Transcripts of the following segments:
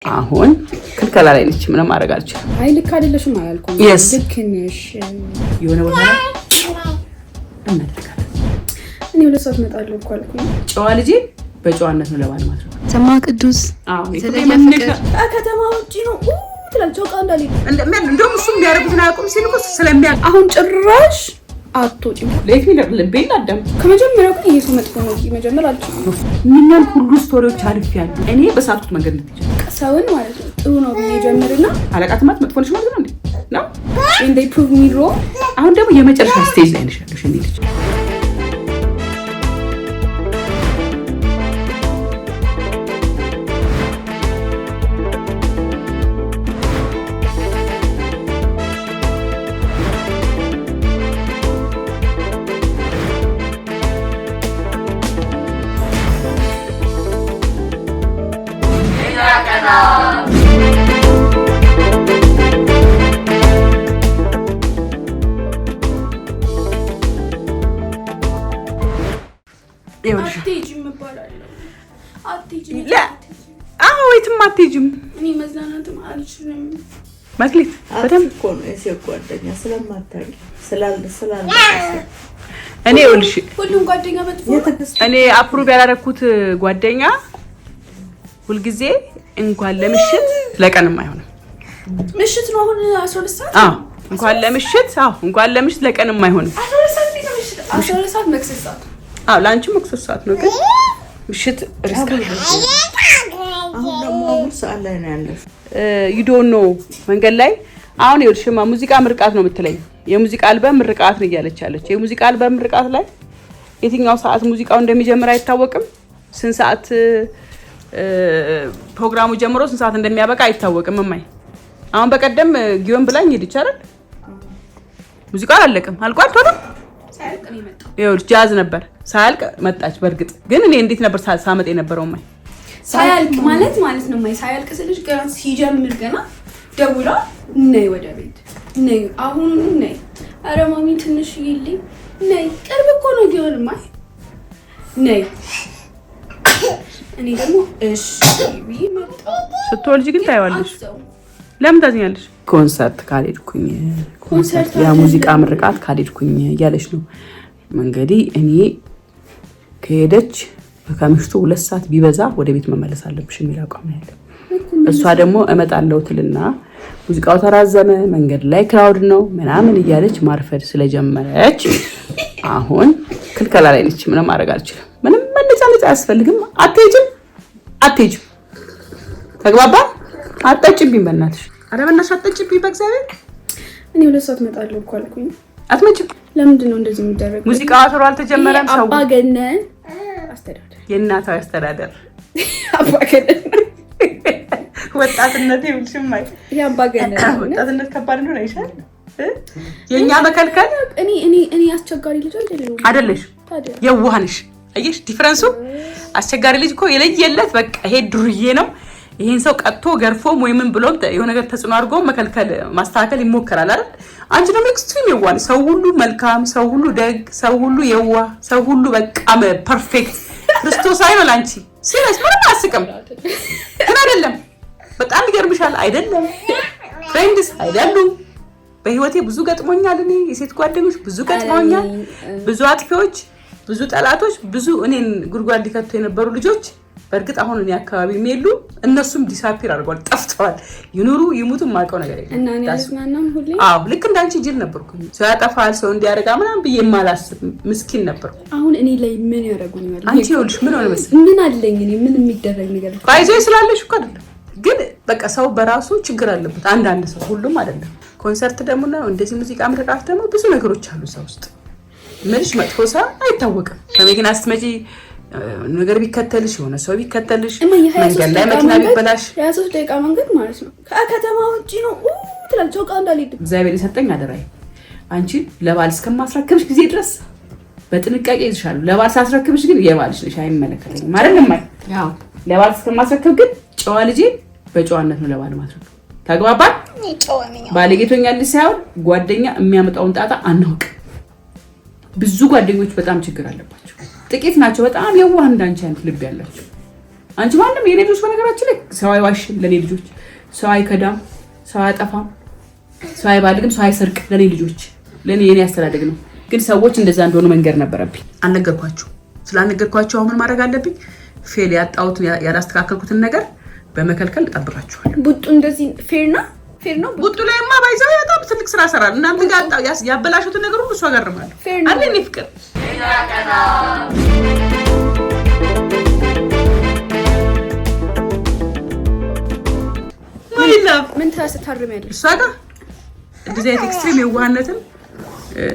አሁን ክልከላ ላይ ነች። ምንም ማድረግ አልችልም። አይ ልክ አይደለሽም አላልኩም። ልክ ነሽ። የሆነ ቦታ ላይ እናደርጋለን። እኔ ሁለት ሰዓት እመጣለሁ እኮ አልኩኝ። ጨዋ ልጄ በጨዋነት ነው ለባል ማለት ነው። ሰማ ቅዱስ ከተማ ውጪ ነው ትላልቸው ቃ እንዳለ እንደውም እሱ የሚያደርጉትን አያውቁም ሲልኩ ስለሚያውቅ አሁን ጭራሽ አትወጪም። ሌት ሚለር ልቤን አዳም ከመጀመሪያው ግን ይሄ መጥፎ ነው። መጀመር አልችልም። ምንም ሁሉ ስቶሪዎች አሪፍ ያሉ እኔ በሳቱት መንገድ ልትጀምር ሰውን ማለት ነው ጥሩ ነው ብዬ ጀምርና አለቃት ማለት መጥፎ ነሽ ማለት ነው እንዴ ነው and they prove me wrong። አሁን ደግሞ የመጨረሻ ስቴጅ ላይ ነሽ ያለሽ እንዴ ልጅ አትሄጂም። እኔ መዝናናትም አልችልም። ማክሊት በደምብ እኮ ነው እዚህ ጓደኛ ስለማታውቂ ስላለ እኔ ወልሽ ሁሉም ጓደኛ መጥፎ እኔ አፕሩቭ ያላረኩት ጓደኛ ሁልጊዜ እንኳን ለምሽት ለቀንም አይሆንም። ምሽት ነው አሁን 12 ሰዓት። እንኳን ለምሽት እንኳን ለምሽት ለቀንም አይሆንም። 12 ሰዓት መክሰስ ሰዓት። ላንቺ መክሰስ ሰዓት ነው ግን ምሽት ሪስክ አሁን ደግሞ ሰዓት ላይ ነው ያለው። you don't know መንገድ ላይ አሁን ይልሽማ ሙዚቃ ምርቃት ነው የምትለኝ። የሙዚቃ አልበም ምርቃት ነው እያለች የሙዚቃ አልበም ምርቃት ላይ የትኛው ሰዓት ሙዚቃው እንደሚጀምር አይታወቅም። ስንት ሰዓት ፕሮግራሙ ጀምሮ ስንት ሰዓት እንደሚያበቃ አይታወቅም። እማይ አሁን በቀደም ጊዮን ብላኝ ሄድች አይደል? ሙዚቃው አላለቀም አልቋል። ቶሎ ሳያልቅ ነው የመጣው። ይኸውልሽ ጃዝ ነበር ሳያልቅ መጣች። በርግጥ ግን እኔ እንዴት ነበር ሳመጥ የነበረው እማይ ሳያልቅ ማለት ነው ማይ ሳያልቅ ስለሽ ገና ሲጀምር ገና ደውላ ነይ ወደ ቤት ነይ አሁን ነይ ኧረ ማሚ ትንሽ ይልኝ ነይ ቅርብ እኮ ነው ጊዮን ማይ ነይ እኔ ደግሞ እሺ ብዬ መጣሁ። ስትወልጂ ግን ታይዋለሽ። ለምን ታዝኛለሽ? ኮንሰርት ካልሄድኩኝ ያ ሙዚቃ ምርቃት ካልሄድኩኝ እያለች ነው መንገዲ። እኔ ከሄደች ከምሽቱ 2 ሰዓት ቢበዛ ወደ ቤት መመለስ አለብሽ የሚል አቋም ያለው። እሷ ደግሞ እመጣለሁ ትልና ሙዚቃው ተራዘመ፣ መንገድ ላይ ክራውድ ነው ምናምን እያለች ማርፈድ ስለጀመረች አሁን ክልከላ ላይ ነች። ምንም ማድረግ አልችልም። ምንም መነጫነጫ አያስፈልግም። አትሄጂም። ተግባባ? አትጠጪብኝ በእናትሽ። ኧረ በእናትሽ አትጠጪብኝ በእግዚአብሔር። እኔ 2 ሰዓት እመጣለሁ እኮ አልኩኝ። አትመጭም። ለምንድን ነው እንደዚህ የሚደረገው? ሙዚቃው አትሮ አልተጀመረም። ሰው አባገነን አስተዳደር የእናታው አስተዳደር አባገነን ወጣትነት ይልሽማይ ያባገነን ወጣትነት ከባድ ነው አይሻል? የኛ መከልከል እኔ አስቸጋሪ ልጅ አይደለሽ። የዋህ ነሽ። አየሽ ዲፈረንሱ? አስቸጋሪ ልጅ እኮ የለየለት በቃ ይሄ ዱርዬ ነው። ይሄን ሰው ቀጥቶ ገርፎም ወይ ምን ብሎም የሆነ ነገር ተጽዕኖ አድርጎ መከልከል ማስተካከል ይሞከራል አይደል? አንቺ ደግሞ ኤክስትሪም የዋህ ነሽ። ሰው ሁሉ መልካም፣ ሰው ሁሉ ደግ፣ ሰው ሁሉ የዋህ፣ ሰው ሁሉ በቃ ፐርፌክት ክርስቶስ አይደል? አንቺ ሲሪየስ ምንም አያስቅም ግን አይደለም። በጣም ይገርምሻል አይደለም? ፍሬንድስ አይደሉም። በህይወቴ ብዙ ገጥሞኛል። እኔ የሴት ጓደኞች ብዙ ገጥሞኛል። ብዙ አጥፊዎች፣ ብዙ ጠላቶች፣ ብዙ እኔን ጉድጓድ ሊከቱ የነበሩ ልጆች በእርግጥ አሁን እኔ አካባቢ የሚሉ እነሱም ዲሳፒር አድርገዋል፣ ጠፍተዋል። ይኑሩ ይሙቱ ማውቀው ነገር የለም። እና እኔ አልስናናም ሁሌ ልክ እንዳንቺ ጅል ነበርኩኝ። ሰው ያጠፋል ሰው እንዲያደርጋ ምናምን ብዬ የማላስብ ምስኪን ነበርኩ። አሁን እኔ ላይ ምን ያደርጉኛል? አንቺ ይኸውልሽ ምን ሆነ መሰለኝ ምን አለኝ እኔ ምን የሚደረግ ነገር ባይዞ ስላለሽ እኮ አይደለም ግን በቃ ሰው በራሱ ችግር አለበት። አንዳንድ ሰው ሁሉም አይደለም። ኮንሰርት ደግሞ ነው እንደዚህ ሙዚቃ ምርቃት ደግሞ ብዙ ነገሮች አሉ ሰው ውስጥ ምንሽ መጥፎ ሰው አይታወቅም። ከመኪና ስትመጪ ነገር ቢከተልሽ የሆነ ሰው ቢከተልሽ መንገድ ላይ መኪና ቢበላሽ 23 ደቂቃ መንገድ ማለት ነው ከከተማ ውጪ ነው ትላልቸው ቃ እንዳልሄድ እግዚአብሔር የሰጠኝ አደራይ አንቺ ለባል እስከማስረክብሽ ጊዜ ድረስ በጥንቃቄ ይዝሻለሁ። ለባል ሳስረክብሽ ግን የባልሽ ነሽ አይመለከተኝም አይደለም? ለባል እስከማስረክብ ግን ጨዋ ልጄ በጨዋነት ነው ለባል ማስረክብ። ተግባባን? ባለጌቶኛል ሳይሆን ጓደኛ የሚያመጣውን ጣጣ አናውቅ። ብዙ ጓደኞች በጣም ችግር አለባቸው። ጥቂት ናቸው በጣም የዋህ እንዳንቺ አይነት ልብ ያላቸው። አንቺ ማንንም የኔ ልጆች በነገራችን ላይ ሰው አይዋሽም ለኔ ልጆች ሰው አይከዳም ሰው አያጠፋም ሰው አይባልግም ሰው አይሰርቅ ለኔ ልጆች ለኔ የኔ አስተዳደግ ነው ግን ሰዎች እንደዛ እንደሆነ መንገር ነበረብኝ አልነገርኳችሁ ስላልነገርኳችሁ አሁን ምን ማድረግ አለብኝ ፌል ያጣውት ያላስተካከልኩትን ነገር በመከልከል ተጠብቃችኋል ቡጡ እንደዚህ ፌር ነው ቡጡ ላይማ ባይዛው ያጣው ትልቅ ስራ ሰራል እናንተ ጋር ያበላሹትን ነገር ሁሉ እሷ ጋርማል አለኝ ፍቅር ምን ታስተርሚያለሽ እሷ ጋር እንደዚህ ኤክስትሪም የዋህነትን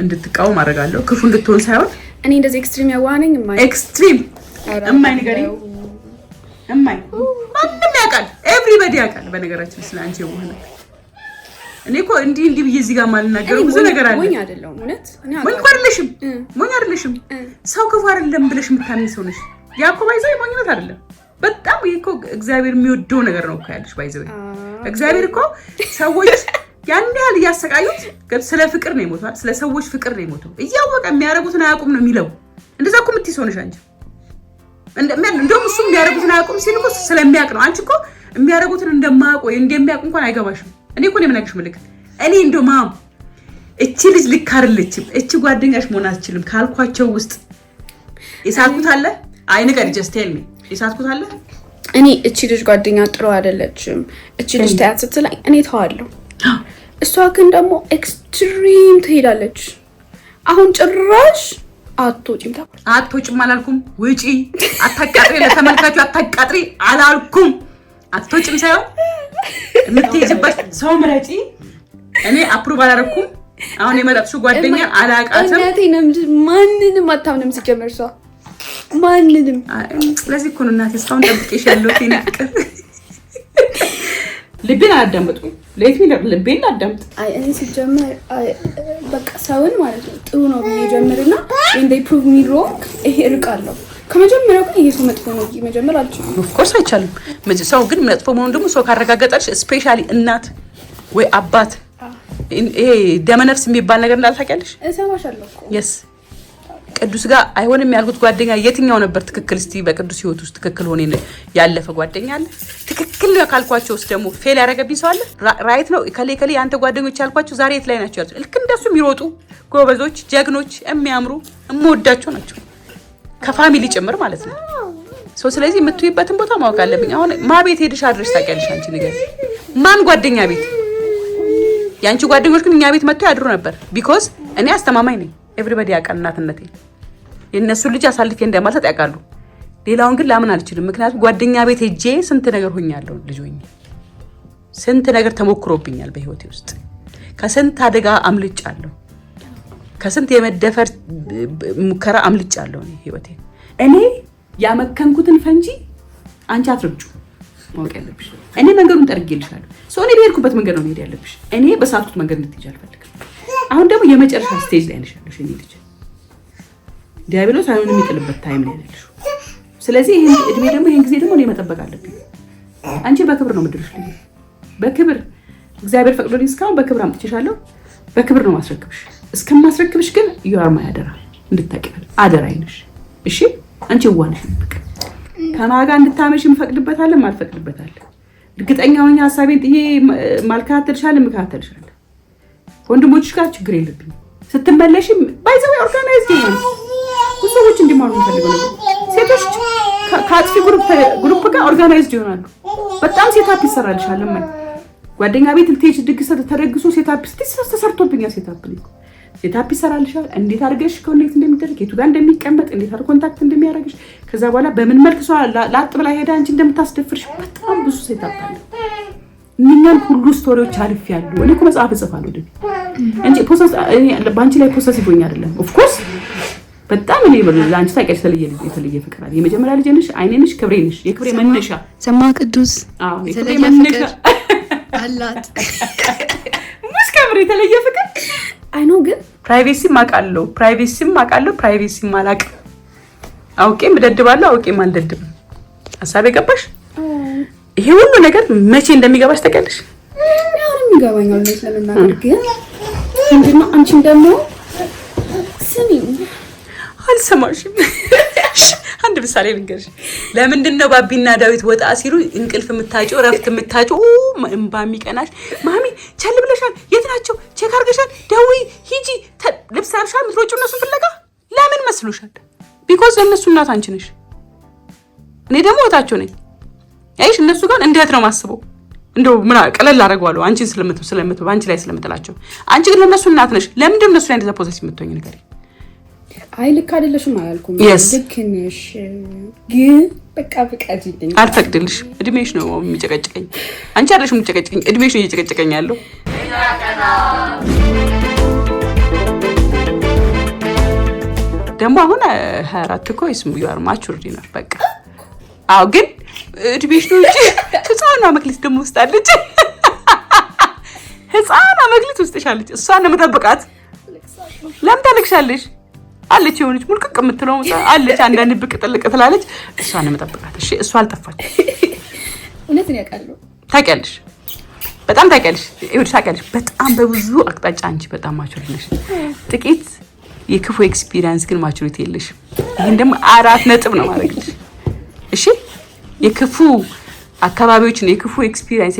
እንድትቃወም አደርጋለሁ ክፉ እንድትሆን ሳይሆን እኔ እንደዚህ ኤክስትሪም የዋህነኝ ኤክስትሪም እማይ ንገሪኝ እማይ ማንም ያውቃል ኤቭሪባዲ ያውቃል በነገራችን ስለ አንቺ የዋህነት እኔ እኮ እንዲህ ብዬ እዚህ ጋር ማልናገረው ብዙ ነገር አለ ሞኝ አይደለም እውነት ሞኝ አይደለሽም ሰው ክፉ አይደለም ብለሽ የምታምኚ ሰው ነሽ ያዕቆብ ባይዘው ሞኝነት አይደለም በጣም ይሄኮ እግዚአብሔር የሚወደው ነገር ነው ካያልሽ ባይዘው እግዚአብሔር እኮ ሰዎች ያን ያህል ያሰቃዩት ስለ ፍቅር ነው ይሞታል ስለ ሰዎች ፍቅር ነው ይሞታል እያወቀ የሚያረጉትን አያውቁም ነው የሚለው እንደዛ እኮ የምትይሶነሽ አንቺ እንደውም እሱ የሚያረጉትን አያውቁም ሲል እኮ ስለሚያውቅ ነው አንቺ እኮ የሚያረጉትን እንደማያውቁ እንደሚያውቁ እንኳን አይገባሽም እኔ እኮ ነው የምናገርሽ ምልክት እኔ እንደው ማም እቺ ልጅ ልክ አይደለችም እቺ ጓደኛሽ መሆን አትችልም ካልኳቸው ውስጥ ይሳልኩት አለ አይንቀር ጀስት ቴል ሚ ይሳልኩት አለ እኔ እቺ ልጅ ጓደኛ ጥሩ አይደለችም እቺ ልጅ ታያት ስትለኝ እኔ ተዋለሁ እሷ ግን ደግሞ ኤክስትሪም ትሄዳለች አሁን ጭራሽ አትወጪም አላልኩም ውጪ አታቃጥሪ ለተመልካቹ አታቃጥሪ አላልኩም አትወጪም ሳይሆን የምትሄጂበት ሰው ምረጪ እኔ አፕሩቭ አላረኩም አሁን የመረጥሽው ጓደኛ አላቃተም እናቴንም ማንንም አታምንም ሲጀመር እሷ ማንንም ስለዚህ እኮ ነው እናቴ እስካሁን ጠብቄሻለሁ ቴና ፍቅር ልቤን አዳምጡኝ ለይትሚለር ልቤን አዳምጥ አይ እኔ ሲጀመር በቃ ሰውን ማለት ነው ጥሩ ነው ብዬ ጀምርና when they prove me wrong ይሄ ርቃለሁ ከመጀመሪያው ግን ይሄ ሰው መጥፎ ነው ብዬ መጀመር አልችልም of course አይቻልም ሰው ግን መጥፎ መሆኑን ደግሞ ሰው ካረጋገጠሽ ስፔሻሊ እናት ወይ አባት ይሄ ደመነፍስ የሚባል ነገር እንዳልታውቂያለሽ እሰማሻለሁ እኮ yes ቅዱስ ጋር አይሆንም ያልኩት ጓደኛ የትኛው ነበር ትክክል እስቲ በቅዱስ ህይወት ውስጥ ትክክል ሆነ ያለፈ ጓደኛ አለ ትክክል ነው ካልኳቸው ውስጥ ደግሞ ፌል ያደረገብኝ ሰው አለ ራይት ነው ከሌ አንተ ጓደኞች ያልኳቸው ዛሬ የት ላይ ናቸው ያሉት ልክ እንደሱ የሚሮጡ ጎበዞች ጀግኖች የሚያምሩ እምወዳቸው ናቸው ከፋሚሊ ጭምር ማለት ነው ስለዚህ የምትይበትን ቦታ ማወቅ አለብኝ አሁን ማቤት ሄድሽ አድርሽ ታውቂያለሽ አንቺ ነገር ማን ጓደኛ ቤት ያንቺ ጓደኞች ግን እኛ ቤት መጥተው ያድሩ ነበር ቢኮዝ እኔ አስተማማኝ ነኝ ኤቭሪባዲ ያውቃል እናትነቴ የነሱ ልጅ አሳልፌ እንደማልሰጥ ያውቃሉ ሌላውን ግን ላምን አልችልም ምክንያቱም ጓደኛ ቤት ሄጄ ስንት ነገር ሆኛለሁ ልጅ ሆኜ ስንት ነገር ተሞክሮብኛል በህይወቴ ውስጥ ከስንት አደጋ አምልጫለሁ ከስንት የመደፈር ሙከራ አምልጫለሁ ነው ህይወቴ እኔ ያመከንኩትን ፈንጂ አንቺ አትርጩ ማወቅ ያለብሽ እኔ መንገዱን ጠርጌልሻለሁ እኔ በሄድኩበት መንገድ ነው መሄድ ያለብሽ እኔ በሳትኩት መንገድ እንድትሄጂ አልፈልግም አሁን ደግሞ የመጨረሻ ስቴጅ ላይ ነሽ ያለሽ እኔ ልጅ ዲያብሎስ አይሆን የሚጥልበት ታይም ላይ ነሽ ስለዚህ ይሄን እድሜ ደግሞ ይሄን ጊዜ ደግሞ እኔ መጠበቅ አለብኝ አንቺ በክብር ነው ምድርሽ ልጅ በክብር እግዚአብሔር ፈቅዶልኝ እስካሁን በክብር አምጥቼሻለሁ በክብር ነው ማስረክብሽ እስከማስረክብሽ ግን ዩአር ማይ አደራ እንድታቂበል አደራይ ነሽ እሺ አንቺ ዋንሽ በቃ ከማጋ እንድታመሽ እንፈቅድበታለን ማልፈቅድበታለን እርግጠኛ ሆኜ ሐሳቤን ጥዬ ማልካተልሻለሁ ምካተልሻለሁ ወንድሞችሽ ጋር ችግር የለብኝ ስትመለሽም ባይዘው ኦርጋናይዝድ ነው ሰዎች እንዲማሩ እንፈልጋለን ሴቶች ከአጥፊ ግሩፕ ጋር ኦርጋናይዝድ ይሆናሉ በጣም ሴታፕ ይሰራልሻል ማለት ጓደኛ ቤት ልትሄጂ ድግስ ተደግሶ ሴታፕ ተሰርቶብኛል ሴታፕ ይሰራልሻል እንዴት አድርገሽ ኮኔክት እንደሚደረግ የቱ ጋር እንደሚቀመጥ እንዴት አድርጎ ኮንታክት እንደሚያደርግሽ ከዛ በኋላ በምን መልክ ሰው ላጥ ብላ ሄዳ አንቺ እንደምታስደፍርሽ በጣም ብዙ ሴታፕ አለ ምንኛል ሁሉ ስቶሪዎች አልፍ ያሉ እኔ እኮ መጽሐፍ እጽፋለሁ ደግ እንጂ ፖሰስ ባንቺ ላይ ፖሰስ ይጎኛ አይደለም ኦፍ ኮርስ በጣም እኔ ለአንቺ ታውቂያለሽ የተለየ ፍቅር አለ የመጀመሪያ ልጅ ነሽ አይኔ ነሽ ክብሬ ነሽ የክብሬ መነሻ ሰማ ቅዱስ የክብሬ መነሻ አላት ሙስከብሬ የተለየ ፍቅር አይ ኖ ግን ፕራይቬሲም አውቃለሁ ፕራይቬሲም አላውቅ አውቄም እደድባለሁ አውቄም አልደድብም ሐሳብ የገባሽ ይሄ ሁሉ ነገር መቼ እንደሚገባሽ ታውቂያለሽ ያው የሚገባኛል ለምን ግን ምንድነው አንቺም ደግሞ ስሚ አልሰማሽም አንድ ምሳሌ ልንገርሽ። ለምንድን ነው ባቢና ዳዊት ወጣ ሲሉ እንቅልፍ የምታጪው ረፍት የምታጪው እንባ የሚቀናሽ? ማሚ ቸል ብለሻል፣ የት ናቸው? ቼክ አድርገሻል? ደውይ፣ ሂጂ፣ ልብስ አርሻል፣ ምትሮጪው እነሱን ፍለጋ ለምን መስሎሻል? ቢኮዝ እነሱ እናት አንቺ ነሽ፣ እኔ ደግሞ ወታቸው ነኝ። አይሽ እነሱ ጋር እንዴት ነው ማስበው? እንደው ምን ቀለል አደርገዋለሁ አንቺን ስለምትው አንቺ ላይ ስለምትላቸው። አንቺ ግን ለነሱ እናት ነሽ። ለምንድን ነው እነሱ ላይ እንደዛ ፖዘቲቭ የምትሆኝ ነገር? አይ ልክ አይደለሽም አላልኩም። ልክ ነሽ፣ ግን በቃ ፍቃጂልኝ። አልፈቅድልሽ። እድሜሽ ነው የሚጨቀጭቀኝ። አንቺ አይደለሽም የሚጨቀጭቀኝ፣ እድሜሽ ነው እየጨቀጨቀኝ ያለው። ደግሞ አሁን 24 እኮ ይስሙ you are mature enough በቃ። አዎ ግን እድሜሽ ነው እንጂ ህፃኗ መክሊት ደግሞ ውስጥ አለች። ህፃኗ መክሊት ውስጥ ሻለች። እሷን ነው የምጠብቃት። ለምን ታለቅሻለሽ? አለች የሆነች ሙልቅቅ የምትለው አለች። አንዳንድ ብቅ ጥልቅ ትላለች። እሷን ነው የምጠብቃት። እሺ እሷ አልጠፋች። እውነትን ያውቃለሁ። ታውቂያለሽ፣ በጣም ታውቂያለሽ። ይኸውልሽ ታውቂያለሽ፣ በጣም በብዙ አቅጣጫ አንቺ በጣም ማቹር ነሽ። ጥቂት የክፉ ኤክስፒሪየንስ ግን ማቹሪቲ የለሽ። ይሄን ደግሞ 4 ነጥብ ነው ማድረግልሽ። እሺ የክፉ አካባቢዎችን የክፉ ኤክስፒሪየንስ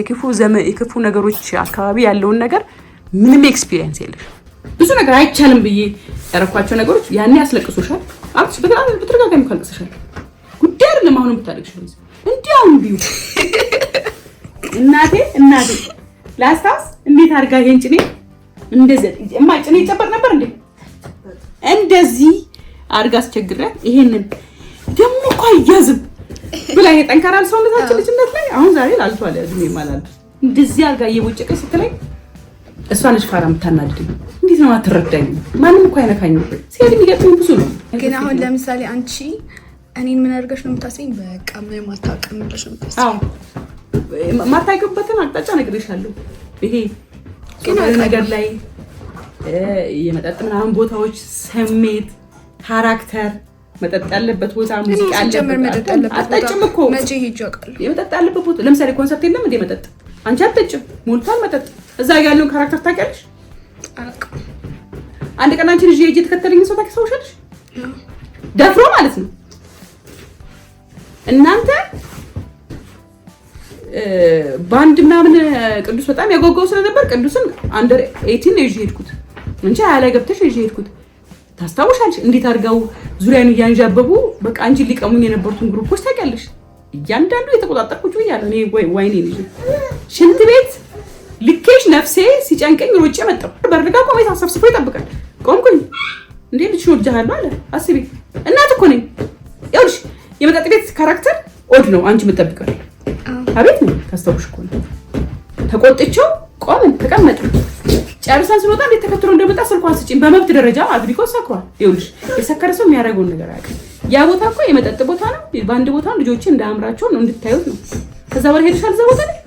የክፉ ነገሮች አካባቢ ያለውን ነገር ምንም ኤክስፒሪየንስ የለሽ። ብዙ ነገር አይቻልም ብዬ ያረኳቸው ነገሮች ያኔ ያስለቅሶሻል። አብሽ በተደጋጋሚ ካልቀሰሻል ጉዳይ አይደለም። አሁንም ብታለቅሽ እንዲያው ቢዩ እናቴ ላስታውስ እንዴት አድርጋ ይሄን ጭኔ እንደዚህ ጭኔ ይጨበጥ ነበር እንዴ? እንደዚህ አድርጋ አስቸግራት ይሄንን ደግሞ እኮ አያዝም ብላ ይሄ ጠንካራል ሰውነታችን ልጅነት ላይ አሁን ዛሬ ላልቷል እድሜ ማለት እንደዚህ አድርጋ እየቦጨቀች ስትለኝ እሷ ነሽ ፋራ የምታናድደኝ። እንዴት ነው አትረዳኝ? ማንም እኮ አይነካኝም። ሲሄድ የሚገጥመኝ ብዙ ነው። ግን አሁን ለምሳሌ አንቺ እኔን ምን አድርገሽ ነው የምታስበኝ? በቃ ምንም አታውቅም ብለሽ ነው የምታስበኝ። አዎ ማታውቂበትን አቅጣጫ ነግሬሻለሁ። ይሄ ግን ነገር ላይ የመጠጥ ምናምን ቦታዎች፣ ስሜት፣ ካራክተር መጠጥ ያለበት ቦታ፣ ሙዚቃ ያለበት አጠጭም እኮ መቼ ሄጄ አውቃለሁ። የመጠጥ ያለበት ቦታ ለምሳሌ ኮንሰርት የለም እንደ መጠጥ አንቺ አትጠጭም፣ ሞልቷል መጠጥ። እዛ ያለውን ካራክተር ታውቂያለሽ? አንድ ቀን አንቺ ልጅ ሄጄ ተከተለኝ ሰው ታውቂያለሽ? ደፍሮ ማለት ነው። እናንተ ባንድ ምናምን ቅዱስ በጣም ያጓጓው ስለነበር ቅዱስን አንደር 18 ነው ይዤ ሄድኩት እንጂ ላይ ገብተሽ ይዤ ሄድኩት። ታስታውሻለሽ? እንዴት አድርጋው ዙሪያን እያንዣበቡ በቃ አንቺ ሊቀሙኝ የነበሩትን ግሩፖች ታውቂያለሽ? እያንዳንዱ የተቆጣጠርኩት ይያለ እኔ ወይኔ ልጅ ሽንት ቤት ልኬሽ ነፍሴ ሲጨንቀኝ ሩጬ መጣሁ። በርጋ ቆሜ ታሰብስፎ ይጠብቃል። ቆምኩኝ። እንዴ ልጅ ነው ልጅሃለሁ አለ። አስቢ እናት እኮ ነኝ። ይኸውልሽ የመጠጥ ቤት ካራክተር ኦድ ነው አንቺ የምትጠብቀው። አቤት ነው ታስታውሽ እኮ ነው። ተቆጥቼው ቆምን፣ ተቀመጥን። ጨርሰን ስንወጣ እንዴት ተከትሎ እንደመጣ ስልኳን ስጪኝ በመብት ደረጃ አድርጎ ሰክሯል። ይኸውልሽ የሰከረ ሰው የሚያደርገውን ነገር አያውቅም። ያ ቦታ እኮ የመጠጥ ቦታ ነው። በአንድ ቦታ ልጆች እንዳያምራቸው ነው እንድታዩት ነው። ከዛ በኋላ ሄድሻል፣ እዛ ቦታ ላይ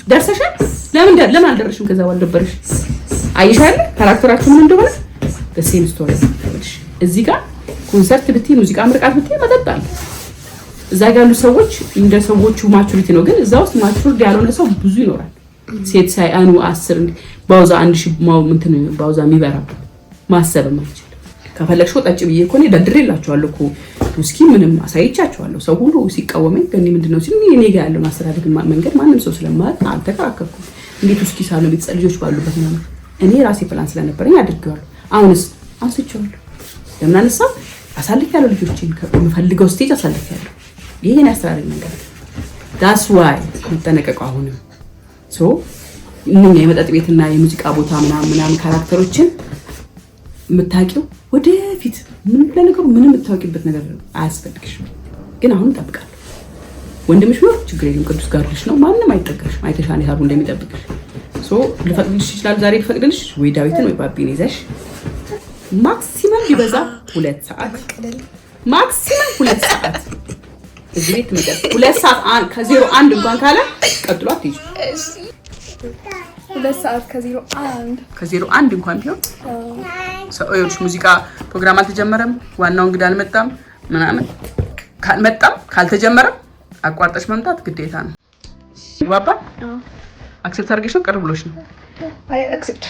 ደርሰሻል። ለምን አልደረሽም? ከዛ በኋላ ደበረሽ። አይሻል ካራክተራችሁ ምን እንደሆነ በሴም ስቶሪ ነው። እዚህ ጋር ኮንሰርት ብትይ ሙዚቃ ምርቃት ብትይ መጠጥ አለ። እዛ ጋር ያሉ ሰዎች እንደ ሰዎቹ ማቹሪቲ ነው። ግን እዛ ውስጥ ማቹሪቲ ያልሆነ ሰው ብዙ ይኖራል። ሴት ሳይ አኑ 10 ባውዛ 1000 እንትን ባውዛ የሚበራ ማሰብ ማይችል ከፈለግሽው ጠጭ ብዬ እኮ ነው ደድሬላችኋለሁ እኮ ውስኪ ምንም አሳይቻችኋለሁ። ሰው ሁሉ ሲቃወመኝ ግን ምንድነው ሲል እኔ ጋር ያለውን አስተዳደግ መንገድ ማንም ሰው ስለማያውቅ አልተከራከርኩም። እንዴት ውስኪ ሳለው ቤት ልጆች ባሉበት ነው እኔ ራሴ ፕላን ስለነበረኝ አድርጌዋለሁ። አሁንስ አንስቼዋለሁ። ለምን አነሳው? አሳልፌያለሁ። ልጆችን ከፈልገው ስቴጅ አሳልፌያለሁ። ይሄን አስተዳደግ መንገድ that's why መጠነቀቁ አሁንም ሶ እነኛ የመጠጥ ቤትና የሙዚቃ ቦታ ምናምን ካራክተሮችን የምታውቂው ወደፊት ምን ለነገሩ ምንም የምታውቂበት ነገር አያስፈልግሽም። ግን አሁን እጠብቃለሁ። ወንድምሽ ነው ችግር የለም። ቅዱስ ጋር ልጅ ነው ማንም አይጠጋሽም። አይተሻል ያሉ እንደሚጠብቅሽ ሶ ልፈቅድልሽ ይችላል። ዛሬ ልፈቅድልሽ ወይ ዳዊትን ወይ ባቢን ይዘሽ ማክሲመም ቢበዛ 2 ሰዓት ማክሲመም 2 ሰዓት እዚህ ቤት መጣ 2 ሰዓት ከ01 እንኳን ካለ ቀጥሎ አትይጂ። 2 ሰዓት ከ01 እንኳን ቢሆን ሰውዮች ሙዚቃ ፕሮግራም አልተጀመረም። ዋናው እንግዳ አልመጣም ምናምን ካልመጣም ካልተጀመረም አቋርጠሽ መምጣት ግዴታ ነው። ባባ አክሰፕት አድርገሽ ነው ቀርብ ብሎሽ ነው። አይ አክሰፕት